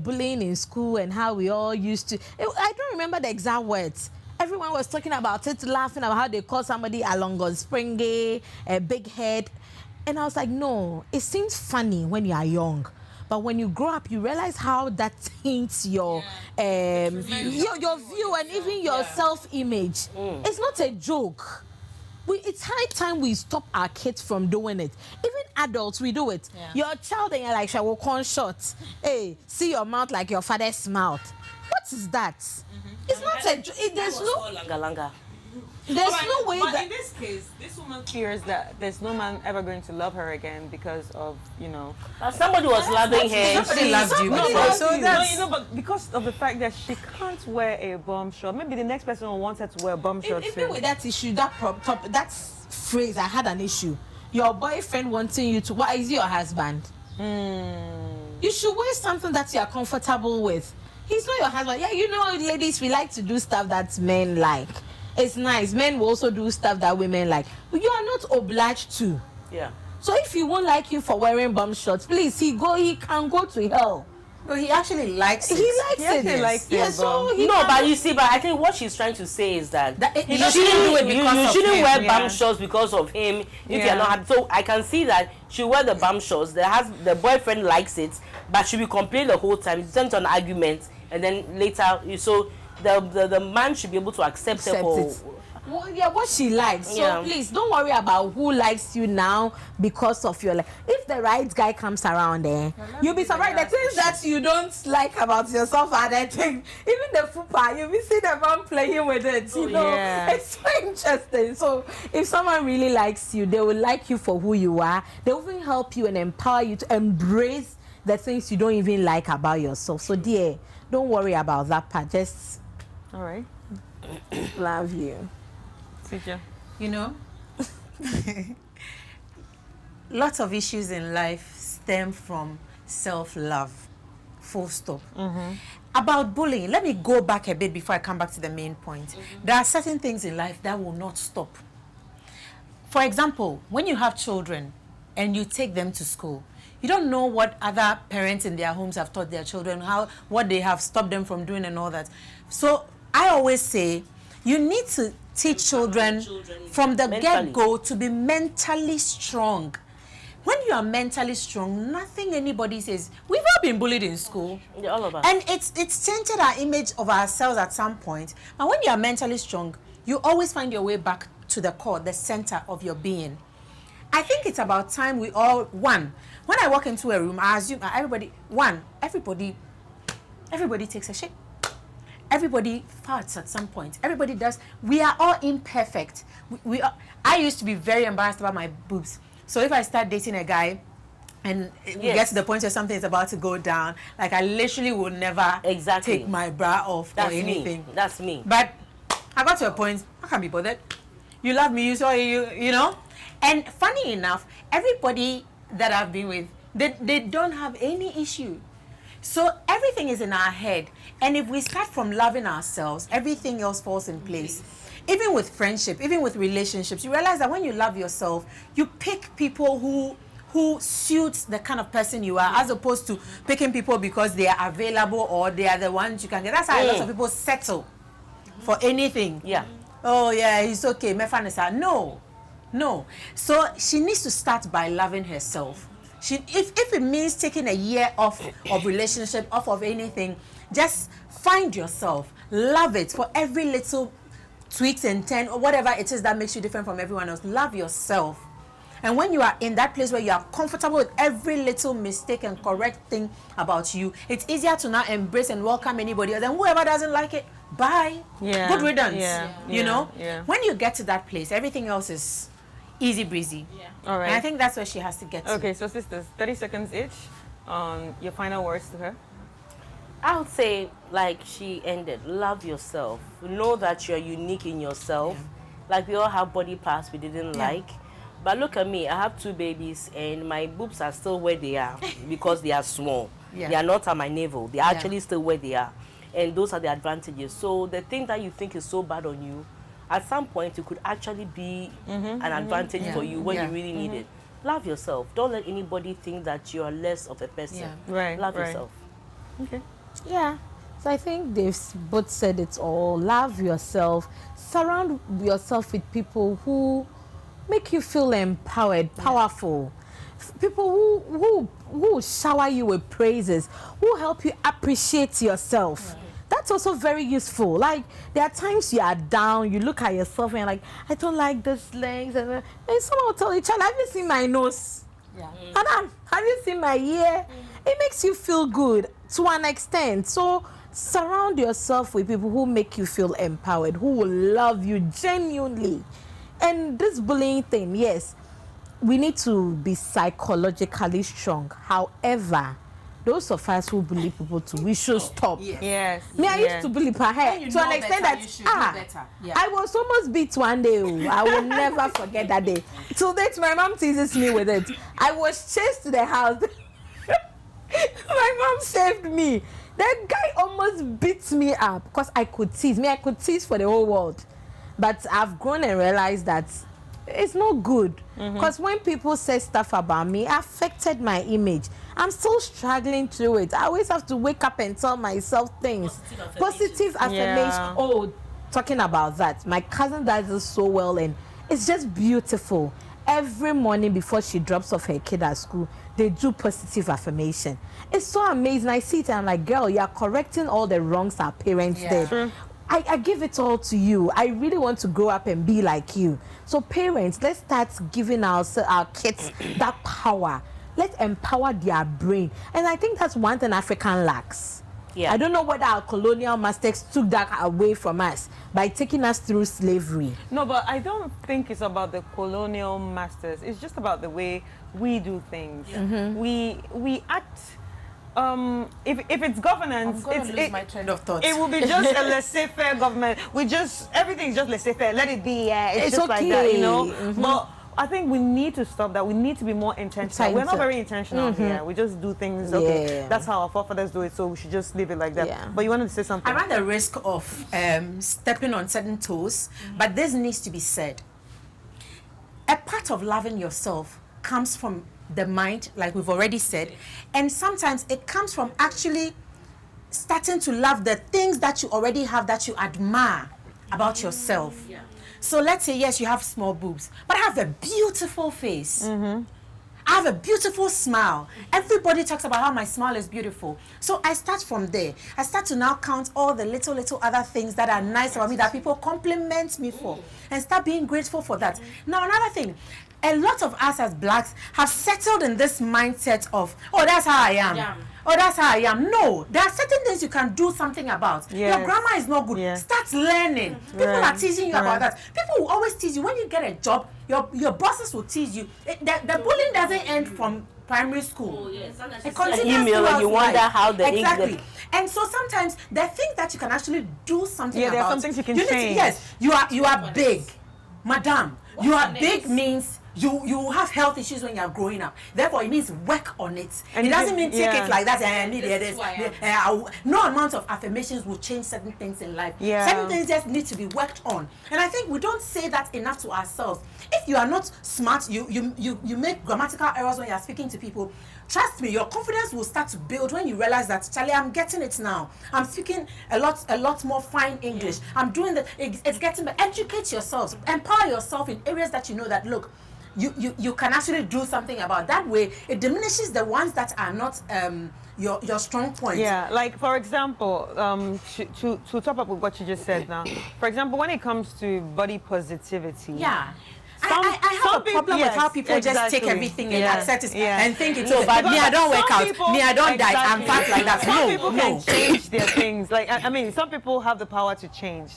S3: bullying in school and how we all used to, I don't remember the exact words. Everyone was talking about it, laughing about how they call somebody Alongo Springy, a big head. And I was like, no, it seems funny when you are young. But when you grow up, you realize how that taints your view and even your self-image. It's not a joke. It's high time we stop our kids from doing it. Even adults, we do it. Your child and you're like, shall we con short? Hey, see your mouth like your father's mouth. What what is that? It's not there's no
S2: Langa langa.
S3: there's no way
S1: but
S3: that
S1: in this case, this woman fears that there's no man ever going to love her again because of, you know.
S2: Somebody was loving her.
S4: Somebody loved you
S3: somebody
S4: before,
S3: loved
S4: so
S3: you.
S1: No,
S4: that's
S1: you know, but because of the fact that she can't wear a bomb short, maybe the next person will want her to wear a bomb short
S3: even
S1: too.
S3: with that issue, that phrase, I had an issue. Your boyfriend wanting you to, what is your husband? You should wear something that you are comfortable with. He's not your husband. Yeah, you know, ladies, we like to do stuff that men like. It's nice. Men will also do stuff that women like. But you are not obliged to.
S2: Yeah.
S3: So if he won't like you for wearing bomb shorts, please, he can go to hell.
S4: but he actually likes it.
S3: He likes
S1: He
S3: it.
S1: actually likes it,
S3: Yeah, so
S1: but-
S3: he
S2: No,
S3: can-
S2: but you see, but I think what she's trying to say is that
S4: He
S2: you
S4: doesn't
S2: shouldn't
S4: do it because
S2: you
S4: of
S2: shouldn't
S4: him,
S2: wear
S1: yeah.
S2: bum shorts because of him if
S1: Yeah.
S2: you're not happy. So I can see that she wear the bum shorts. The boyfriend likes it, but she will complain the whole time. It turns to an argument, and then later, so the man should be able to accept her
S3: Accept
S2: for.
S3: it. Well, yeah, what she likes. So
S2: Yeah.
S3: please don't worry about who likes you now because of your life. If the right guy comes around there, you'll be surprised. The things that you don't like about yourself and I think even the fupa, you'll be seeing the man playing with it. You know,
S1: yeah.
S3: it's so interesting. So if someone really likes you, they will like you for who you are. They will even help you and empower you to embrace the things you don't even like about yourself. So dear, don't worry about that part. Just
S1: All right.
S3: love you.
S1: Teacher.
S4: You know, lots of issues in life stem from self-love. Full stop. About bullying, let me go back a bit before I come back to the main point. There are certain things in life that will not stop. For example, when you have children and you take them to school, you don't know what other parents in their homes have taught their children, what they have stopped them from doing and all that. So I always say you need to teach children from the
S2: Mentally.
S4: get-go to be mentally strong. When you are mentally strong, nothing anybody says. We've all been bullied in school.
S2: Yeah, all of us.
S4: And it's tainted our image of ourselves at some point. And when you are mentally strong, you always find your way back to the core, the center of your being. I think it's about time we all, when I walk into a room, I assume everybody takes a shit. Everybody farts at some point. Everybody does. We are all imperfect. I used to be very embarrassed about my boobs. So if I start dating a guy and we get to the point where something is about to go down, like I literally would never
S2: Exactly.
S4: take my bra off
S2: That's
S4: or anything.
S2: me. That's me.
S4: But I got to a point, I can't be bothered. You love me, you saw you know? And funny enough, everybody that I've been with, they don't have any issue. So everything is in our head. And if we start from loving ourselves, everything else falls in place. Even with friendship, even with relationships, you realize that when you love yourself, you pick people who suits the kind of person you are, as opposed to picking people because they are available or they are the ones you can get. That's how a lot of people settle for anything.
S2: Yeah.
S4: Oh yeah, it's okay. No. So she needs to start by loving herself. If it means taking a year off of relationship, off of anything, just find yourself, love it for every little tweaks and turn or whatever it is that makes you different from everyone else. Love yourself. And when you are in that place where you are comfortable with every little mistake and correct thing about you, it's easier to now embrace and welcome anybody else. And whoever doesn't like it, bye.
S1: Yeah.
S4: Good riddance.
S1: Yeah.
S4: You know?
S1: Yeah.
S4: When you get to that place, everything else is easy breezy.
S1: All right.
S4: And I think that's where she has to get to.
S1: Okay, so sisters, 30 seconds each on your final words to her.
S2: I would say, like she ended, love yourself. Know that you're unique in yourself. Like we all have body parts we didn't like. But look at me, I have 2 babies and my boobs are still where they are because they are small.
S4: Yeah.
S2: They are not at my navel. They are actually still where they are. And those are the advantages. So the thing that you think is so bad on you, at some point it could actually be an advantage for you when you really need it. Love yourself. Don't let anybody think that you are less of a person.
S4: Yeah.
S1: Right.
S2: Love
S1: right.
S2: yourself.
S1: Okay.
S3: Yeah. So I think they've both said it all. Love yourself. Surround yourself with people who make you feel empowered, powerful. People who shower you with praises, who help you appreciate yourself. That's also very useful. Like, there are times you are down, you look at yourself and you're like, I don't like those legs. And someone will tell you, child, have you seen my nose?
S4: Yeah.
S3: Anna, have you seen my ear? It makes you feel good to an extent. So Surround yourself with people who make you feel empowered, who will love you genuinely. And this bullying thing, yes, we need to be psychologically strong. However, those of us who bully people too, we should stop.
S1: Yes.
S3: Me, I used to bully her hair to an extent that I was almost beat one day. Oh. I will never forget that day. Till date, my mom teases me with it. I was chased to the house. My mom saved me. That guy almost beat me up because I could tease. I could tease for the whole world. But I've grown and realized that it's not good. Because when people say stuff about me, it affected my image. I'm still struggling through it. I always have to wake up and tell myself things. Positive affirmation.
S1: Yeah.
S3: Oh, talking about that. My cousin does this so well, and it's just beautiful. Every morning before she drops off her kid at school, they do positive affirmation. It's so amazing. I see it and I'm like, girl, you're correcting all the wrongs our parents did.
S1: True.
S3: I give it all to you. I really want to grow up and be like you. So parents, let's start giving our kids that power. Let's empower their brain. And I think that's one thing African lacks.
S2: Yeah.
S3: I don't know whether our colonial masters took that away from us by taking us through slavery.
S1: No, but I don't think it's about the colonial masters. It's just about the way we do things. We act. If it's governance,
S4: my train of thought.
S1: it will be just a laissez-faire government. Everything's just laissez-faire. Let it be. Yeah, it's just like that, you know. But I think we need to stop that. We need to be more intentional. We're not very intentional here. We just do things. Okay, that's how our forefathers do it. So we should just leave it like that.
S3: Yeah.
S1: But you wanted to say something?
S4: I run the risk of stepping on certain toes, but this needs to be said. A part of loving yourself comes from the mind, like we've already said, and sometimes it comes from actually starting to love the things that you already have that you admire about yourself. So let's say, yes, you have small boobs, but I have a beautiful face. I have a beautiful smile. Everybody talks about how my smile is beautiful. So I start from there. I start to now count all the little other things that are nice about me that people compliment me for, and start being grateful for that. Now, another thing, a lot of us as blacks have settled in this mindset of, oh, that's how I am. Oh, that's how I am. No, there are certain things you can do something about.
S1: Yes.
S4: Your grammar is not good.
S1: Yes.
S4: Start learning. People are teasing you about that. People will always tease you. When you get a job, your bosses will tease you. The bullying doesn't end from primary school. It continues
S2: email and
S4: throughout
S2: you wonder
S4: life.
S2: how the
S4: exactly. And so sometimes there are things that you can actually do something about.
S1: there are some things you can
S4: need to-
S1: change.
S4: yes, you are big, madam. You are big means you have health issues when you are growing up. Therefore, it means work on it.
S1: And
S4: it doesn't mean take
S1: yeah.
S4: it like that. I need this. No amount of affirmations will change certain things in life.
S1: Yeah.
S4: Certain things just need to be worked on. And I think we don't say that enough to ourselves. If you are not smart, you make grammatical errors when you are speaking to people. Trust me, your confidence will start to build when you realize that, Charlie, I'm getting it now. I'm speaking a lot more fine English. I'm doing that. It's getting better. Educate yourselves. Empower yourself in areas that you know that, look, you can actually do something about. That way, it diminishes the ones that are not your strong points.
S1: Yeah, like for example, to top up with what you just said now. For example, when it comes to body positivity.
S4: Yeah.
S1: Some-
S4: I have
S1: some
S4: a problem
S1: people-
S4: with
S1: yes,
S4: how people just take
S1: exactly.
S4: everything and
S1: Yeah,
S4: accept it
S1: yeah.
S4: and think it's
S1: Yeah.
S4: so bad. Me, I don't work
S1: Some
S4: out.
S1: people-
S4: Me, I don't diet. I'm
S1: exactly.
S4: fat like that.
S1: Some people
S4: No.
S1: can change their things. Like I mean, some people have the power to change,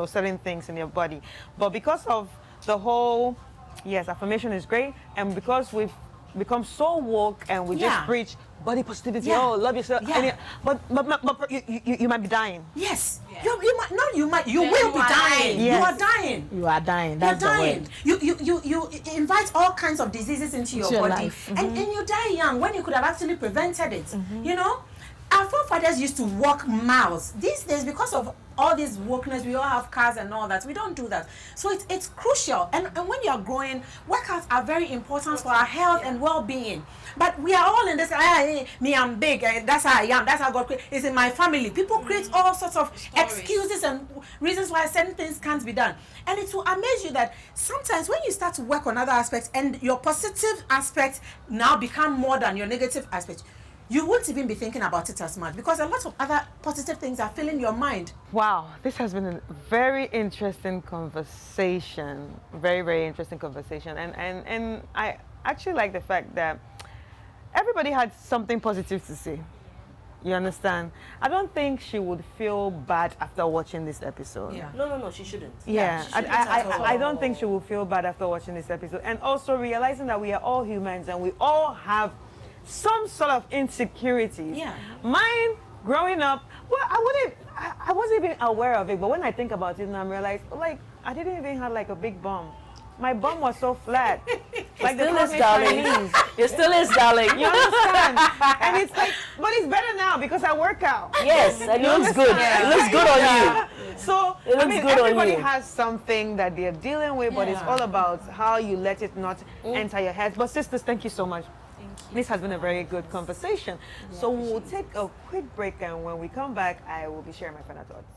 S1: certain things in their body. But because of the whole, yes, affirmation is great, and because we've become so woke and we just
S4: Yeah.
S1: preach body positivity.
S4: Yeah.
S1: Oh, love yourself.
S4: Yeah.
S1: And but you might be dying.
S4: Yes. You will be dying.
S1: Yes.
S4: You are dying.
S3: You are dying.
S4: You're
S3: That's the
S4: dying.
S3: word.
S4: You invite all kinds of diseases into your
S3: your
S4: body,
S3: life.
S4: and you die young when you could have actually prevented it. You know, our forefathers used to walk miles. These days, because of all this wokeness, we all have cars and all that. We don't do that. So it's crucial. And when you are growing, workouts are very important for our health and well-being. But we are all in this, me, I'm big, that's how I am, that's how God created. It's in my family. People create all sorts of excuses and reasons why certain things can't be done. And it will amaze you that sometimes when you start to work on other aspects and your positive aspects now become more than your negative aspects, you won't even be thinking about it as much because a lot of other positive things are filling your mind.
S1: Wow, this has been a very interesting conversation. Very, very interesting conversation. And I actually like the fact that everybody had something positive to say. You understand? I don't think she would feel bad after watching this episode.
S4: Yeah.
S2: No, she shouldn't.
S1: Yeah,
S4: she shouldn't at all.
S1: I don't think she will feel bad after watching this episode. And also realizing that we are all humans and we all have some sort of insecurities.
S4: Yeah.
S1: Mine, growing up, well, I wasn't even aware of it, but when I think about it now, I realize, like, I didn't even have like a big bum. My bum was so flat. Like the
S2: Still is,
S1: Chinese.
S2: darling. It still is, darling.
S1: You understand? And it's like, but it's better now because I work out.
S2: Yes, and it looks good. It looks good on you.
S1: So,
S2: It looks good on
S1: everybody
S2: you.
S1: has something that they're dealing with, but it's
S4: Yeah.
S1: all about how you let it not enter your head. But sisters, thank you so much. This has been a very good conversation. So we'll take a quick break, and when we come back, I will be sharing my final thoughts.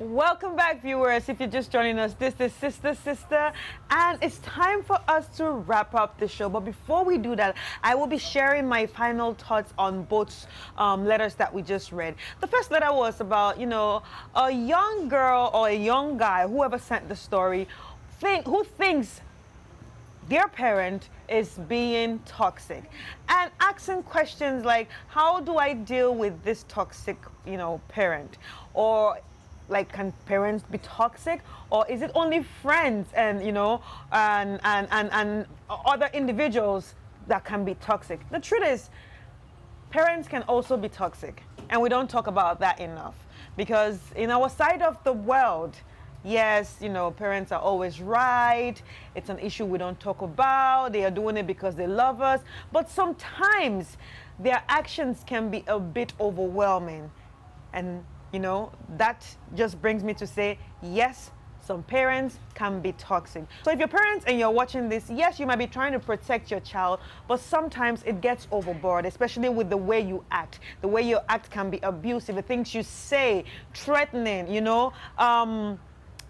S1: Welcome back, viewers. If you're just joining us, this is Sister, and it's time for us to wrap up the show. But before we do that, I will be sharing my final thoughts on both letters that we just read. The first letter was about, a young girl or a young guy, whoever sent the story, who thinks their parent is being toxic and asking questions like, how do I deal with this toxic, parent? Or like, can parents be toxic, or is it only friends and and other individuals that can be toxic? The truth is, parents can also be toxic, and we don't talk about that enough, because in our side of the world, yes, parents are always right. It's an issue we don't talk about. They are doing it because they love us, but sometimes their actions can be a bit overwhelming. And that just brings me to say, yes, some parents can be toxic. So if you're parents and you're watching this, yes, you might be trying to protect your child, but sometimes it gets overboard, especially with the way you act. The way you act can be abusive. The things you say, threatening, even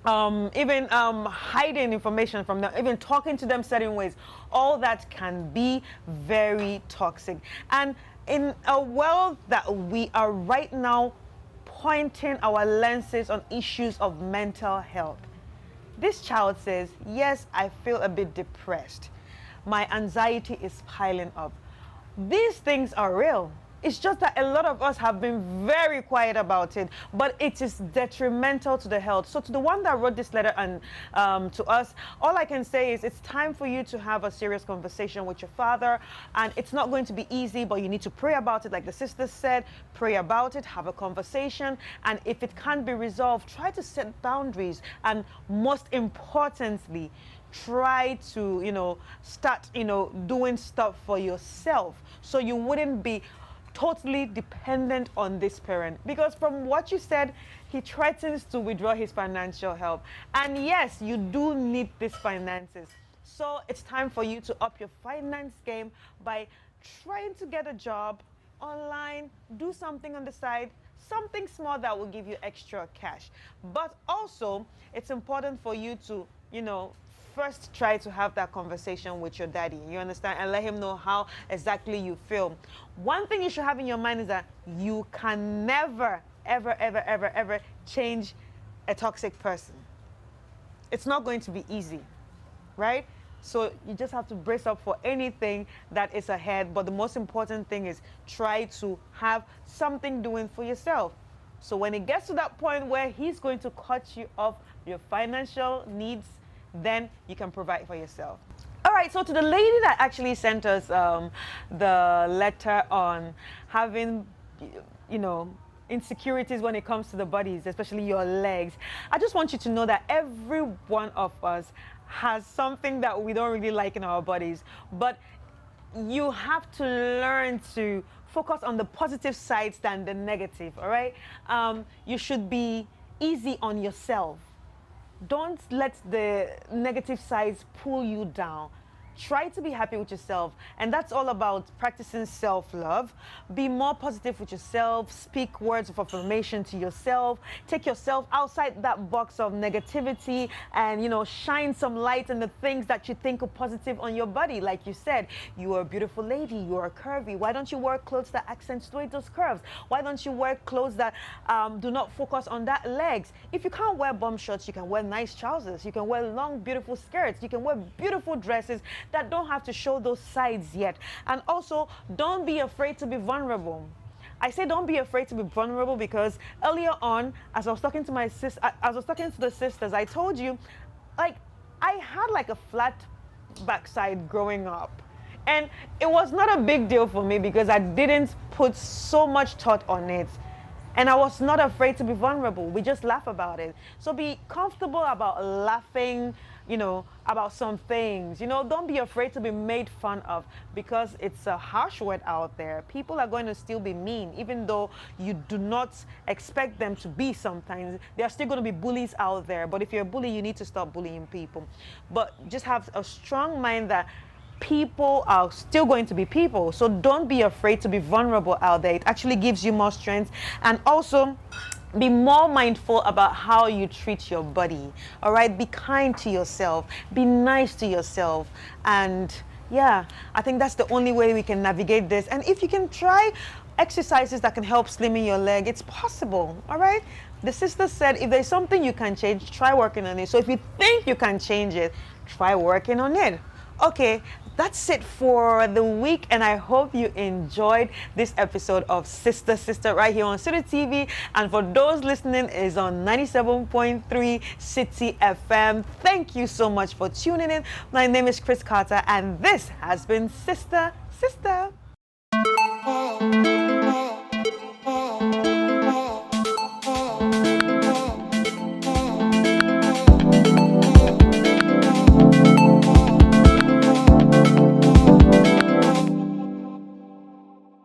S1: hiding information from them, even talking to them certain ways. All that can be very toxic. And in a world that we are right now pointing our lenses on issues of mental health, this child says, yes, I feel a bit depressed. My anxiety is piling up. These things are real. It's just that a lot of us have been very quiet about it, but it is detrimental to the health. So to the one that wrote this letter and to us, all I can say is it's time for you to have a serious conversation with your father, and it's not going to be easy, but you need to pray about it. Like the sister said, pray about it, have a conversation, and if it can't be resolved, try to set boundaries, and most importantly, try to, start, doing stuff for yourself so you wouldn't be totally dependent on this parent. Because from what you said, he threatens to withdraw his financial help. And yes, you do need these finances. So it's time for you to up your finance game by trying to get a job online, do something on the side, something small that will give you extra cash. But also, it's important for you to, first try to have that conversation with your daddy, you understand, and let him know how exactly you feel. One thing you should have in your mind is that you can never, ever, ever, ever, ever change a toxic person. It's not going to be easy, right? So you just have to brace up for anything that is ahead. But the most important thing is try to have something doing for yourself. So when it gets to that point where he's going to cut you off your financial needs, then you can provide for yourself. All right, so to the lady that actually sent us the letter on having, insecurities when it comes to the bodies, especially your legs, I just want you to know that every one of us has something that we don't really like in our bodies, but you have to learn to focus on the positive sides than the negative, all right? You should be easy on yourself. Don't let the negative sides pull you down. Try to be happy with yourself. And that's all about practicing self-love. Be more positive with yourself. Speak words of affirmation to yourself. Take yourself outside that box of negativity and, shine some light on the things that you think are positive on your body. Like you said, you are a beautiful lady. You are curvy. Why don't you wear clothes that accentuate those curves? Why don't you wear clothes that do not focus on that legs? If you can't wear bum shorts, you can wear nice trousers. You can wear long, beautiful skirts. You can wear beautiful dresses that don't have to show those sides yet. And also, don't be afraid to be vulnerable. I say don't be afraid to be vulnerable because earlier on, as I was talking to the sisters, I told you, I had a flat backside growing up. And it was not a big deal for me because I didn't put so much thought on it. And I was not afraid to be vulnerable. We just laugh about it. So be comfortable about laughing, about some things. Don't be afraid to be made fun of because it's a harsh word out there. People are going to still be mean, even though you do not expect them to be sometimes. There are still going to be bullies out there. But if you're a bully, you need to stop bullying people. But just have a strong mind that people are still going to be people. So don't be afraid to be vulnerable out there. It actually gives you more strength. And also, be more mindful about how you treat your body. All right? Be kind to yourself. Be nice to yourself. And yeah, I think that's the only way we can navigate this. And if you can try exercises that can help slimming your leg, it's possible. All right? The sister said, if there's something you can change, try working on it. So if you think you can change it, try working on it. Okay, that's it for the week, and I hope you enjoyed this episode of Sister right here on City TV. And for those listening, is on 97.3 City FM. Thank you so much for tuning in. My name is Chris Carter, and this has been Sister.